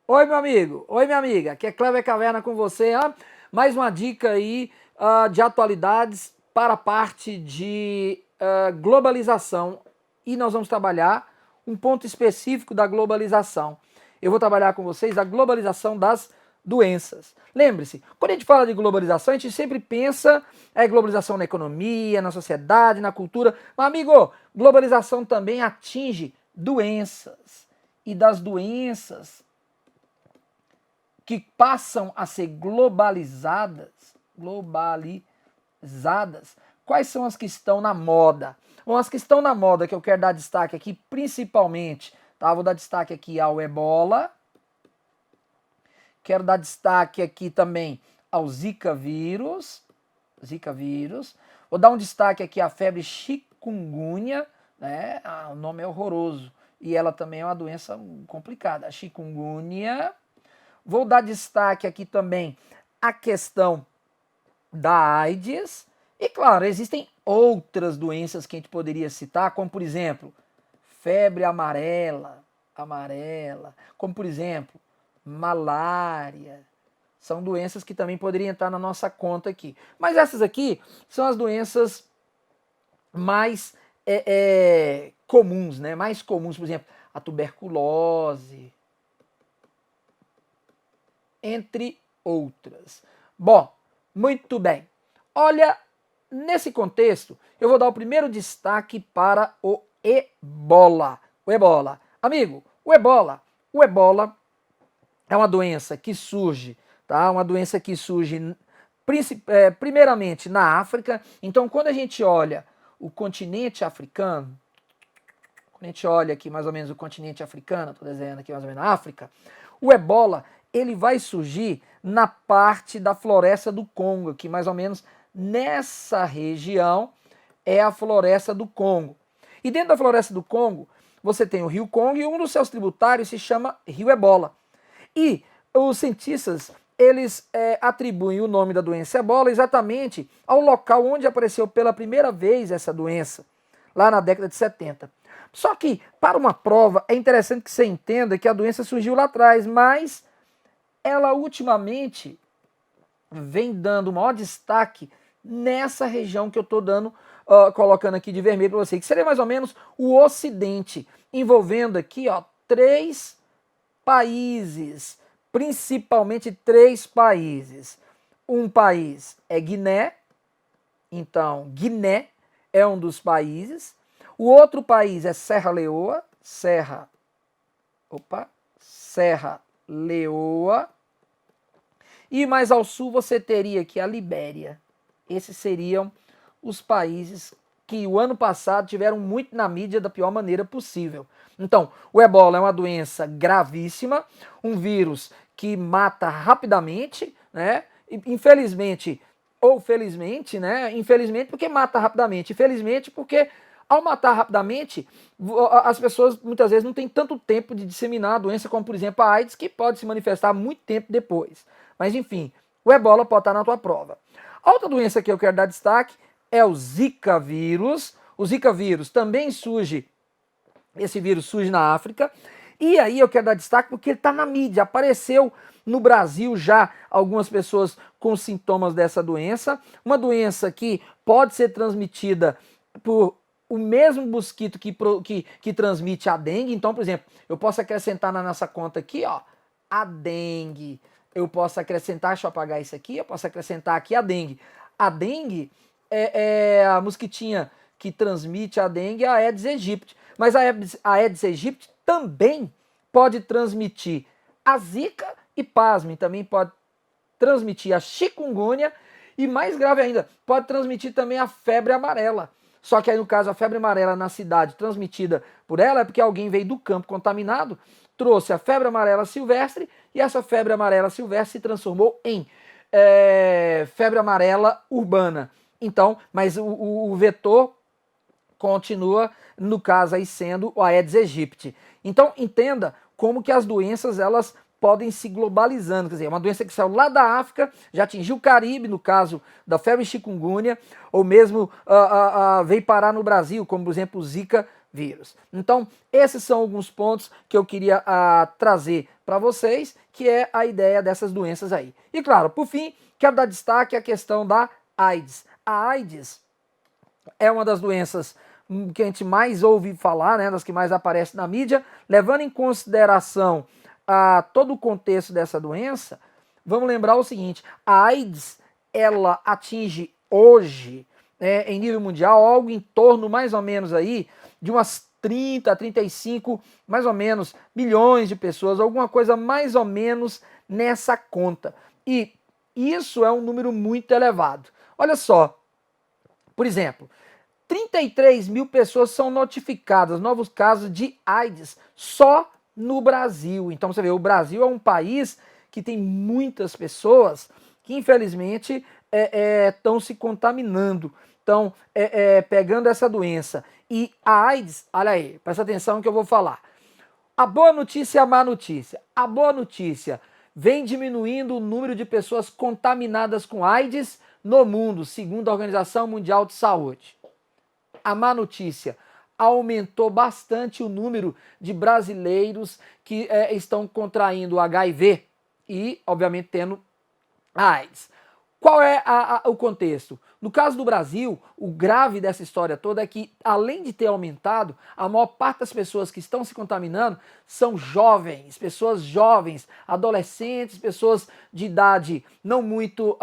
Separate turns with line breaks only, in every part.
Oi, meu amigo. Oi, minha amiga. Aqui é Clever Caverna com você. Mais uma dica aí de atualidades para a parte de globalização. E nós vamos trabalhar um ponto específico da globalização. Eu vou trabalhar com vocês a globalização das doenças. Lembre-se, quando a gente fala de globalização, a gente sempre pensa globalização na economia, na sociedade, na cultura. Mas, amigo, globalização também atinge doenças. E das doenças que passam a ser globalizadas, quais são as que estão na moda? Bom, as que estão na moda que eu quero dar destaque aqui, principalmente, tá? Vou dar destaque aqui ao Ebola, quero dar destaque aqui também ao Zika vírus, vou dar um destaque aqui à febre chikungunya, né? O nome é horroroso, e ela também é uma doença complicada, a chikungunya. Vou dar destaque aqui também à questão da AIDS. E claro, existem outras doenças que a gente poderia citar, como por exemplo, febre amarela, como por exemplo, malária. São doenças que também poderiam entrar na nossa conta aqui. Mas essas aqui são as doenças mais comuns, né? Mais comuns, por exemplo, a tuberculose, entre outras. Bom, muito bem. Olha, nesse contexto, eu vou dar o primeiro destaque para o Ebola. O Ebola. Amigo, o Ebola é uma doença que surge, tá? Uma doença que surge primeiramente na África. Então, quando a gente olha o continente africano, quando a gente olha aqui mais ou menos o continente africano, estou desenhando aqui mais ou menos a África, o Ebola ele vai surgir na parte da floresta do Congo, que mais ou menos nessa região é a floresta do Congo. E dentro da floresta do Congo, você tem o rio Congo e um dos seus tributários se chama Rio Ebola. E os cientistas, eles atribuem o nome da doença Ebola exatamente ao local onde apareceu pela primeira vez essa doença, lá na década de 70. Só que, para uma prova, é interessante que você entenda que a doença surgiu lá atrás, mas ela ultimamente vem dando maior destaque nessa região que eu estou colocando aqui de vermelho para você, que seria mais ou menos o Ocidente, envolvendo aqui 3 países, principalmente 3 países. Um país é Guiné, então Guiné é um dos países. O outro país é Serra Leoa, Serra Leoa. E mais ao sul você teria aqui a Libéria. Esses seriam os países que o ano passado tiveram muito na mídia da pior maneira possível. Então, o Ebola é uma doença gravíssima, um vírus que mata rapidamente, né? Infelizmente, ou felizmente, né? Infelizmente porque mata rapidamente, infelizmente porque ao matar rapidamente, as pessoas muitas vezes não têm tanto tempo de disseminar a doença como, por exemplo, a AIDS, que pode se manifestar muito tempo depois. Mas enfim, o Ebola pode estar na tua prova. A outra doença que eu quero dar destaque é o Zika vírus. O Zika vírus também surge, esse vírus surge na África. E aí eu quero dar destaque porque ele está na mídia, apareceu no Brasil já algumas pessoas com sintomas dessa doença. Uma doença que pode ser transmitida por o mesmo mosquito que transmite a dengue. Então, por exemplo, eu posso acrescentar na nossa conta aqui, a dengue. Eu posso acrescentar, deixa eu apagar isso aqui, eu posso acrescentar aqui a dengue. A dengue é a mosquitinha que transmite a dengue, a Aedes aegypti. Mas a Aedes aegypti também pode transmitir a zika e, pasmem, também pode transmitir a chikungunya e, mais grave ainda, pode transmitir também a febre amarela. Só que aí, no caso, a febre amarela na cidade transmitida por ela é porque alguém veio do campo contaminado, trouxe a febre amarela silvestre e essa febre amarela silvestre se transformou em febre amarela urbana. Então, mas o vetor continua, no caso aí, sendo o Aedes aegypti. Então, entenda como que as doenças, elas podem se globalizando, quer dizer, uma doença que saiu lá da África, já atingiu o Caribe, no caso da febre chikungunya, ou mesmo veio parar no Brasil, como por exemplo o Zika vírus. Então, esses são alguns pontos que eu queria trazer para vocês, que é a ideia dessas doenças aí. E claro, por fim, quero dar destaque à questão da AIDS. A AIDS é uma das doenças que a gente mais ouve falar, né, das que mais aparecem na mídia. Levando em consideração todo o contexto dessa doença, vamos lembrar o seguinte: a AIDS, ela atinge hoje, em nível mundial, algo em torno mais ou menos aí de umas 30 a 35, mais ou menos, milhões de pessoas, alguma coisa mais ou menos nessa conta. E isso é um número muito elevado. Olha só, por exemplo, 33 mil pessoas são notificadas, novos casos de AIDS, só no Brasil. Então você vê, o Brasil é um país que tem muitas pessoas que infelizmente estão se contaminando, estão pegando essa doença. E a AIDS, olha aí, presta atenção que eu vou falar. A boa notícia e a má notícia. A boa notícia: vem diminuindo o número de pessoas contaminadas com AIDS no mundo, segundo a Organização Mundial de Saúde. A má notícia: aumentou bastante o número de brasileiros que estão contraindo o HIV e, obviamente, tendo AIDS. Qual é o contexto? No caso do Brasil, o grave dessa história toda é que, além de ter aumentado, a maior parte das pessoas que estão se contaminando são jovens, pessoas jovens, adolescentes, pessoas de idade não muito,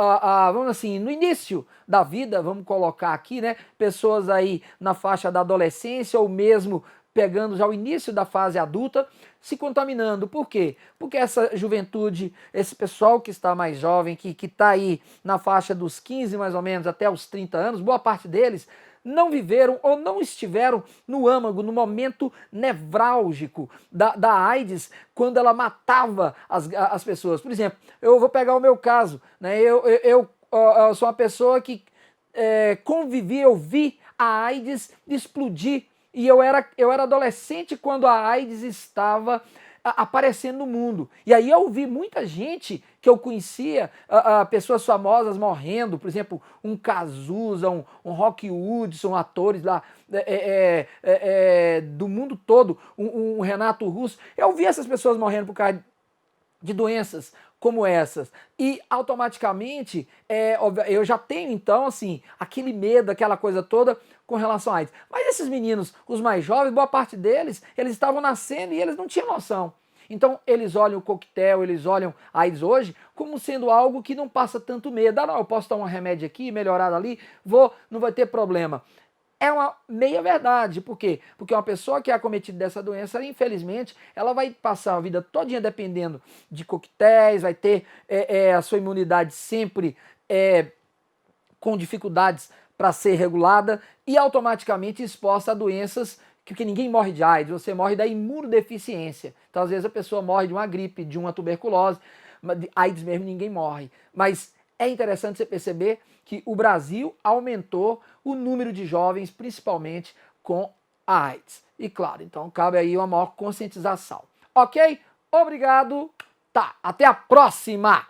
vamos assim, no início da vida, vamos colocar aqui, né? Pessoas aí na faixa da adolescência ou mesmo pegando já o início da fase adulta, se contaminando. Por quê? Porque essa juventude, esse pessoal que está mais jovem, que está aí na faixa dos 15 mais ou menos até os 30 anos, boa parte deles não viveram ou não estiveram no âmago, no momento nevrálgico da AIDS, quando ela matava as pessoas. Por exemplo, eu vou pegar o meu caso, né? Eu sou uma pessoa que convivi, eu vi a AIDS explodir. E eu era adolescente quando a AIDS estava aparecendo no mundo. E aí eu vi muita gente que eu conhecia, pessoas famosas morrendo, por exemplo, um Cazuza, um Rock Hudson, atores lá do mundo todo, um Renato Russo. Eu vi essas pessoas morrendo por causa de doenças como essas. E automaticamente eu já tenho então assim aquele medo, aquela coisa toda com relação a AIDS. Mas esses meninos, os mais jovens, boa parte deles, eles estavam nascendo e eles não tinham noção. Então eles olham o coquetel, eles olham a AIDS hoje como sendo algo que não passa tanto medo. Não, eu posso tomar um remédio aqui, melhorar ali, não vai ter problema. É uma meia verdade. Por quê? Porque uma pessoa que é acometida dessa doença, infelizmente, ela vai passar a vida todinha dependendo de coquetéis, vai ter a sua imunidade sempre com dificuldades para ser regulada e automaticamente exposta a doenças que ninguém morre de AIDS, você morre da imunodeficiência. Então, às vezes, a pessoa morre de uma gripe, de uma tuberculose, mas de AIDS mesmo ninguém morre. Mas é interessante você perceber que o Brasil aumentou o número de jovens, principalmente com a AIDS. E claro, então cabe aí uma maior conscientização. Ok? Obrigado. Tá, até a próxima!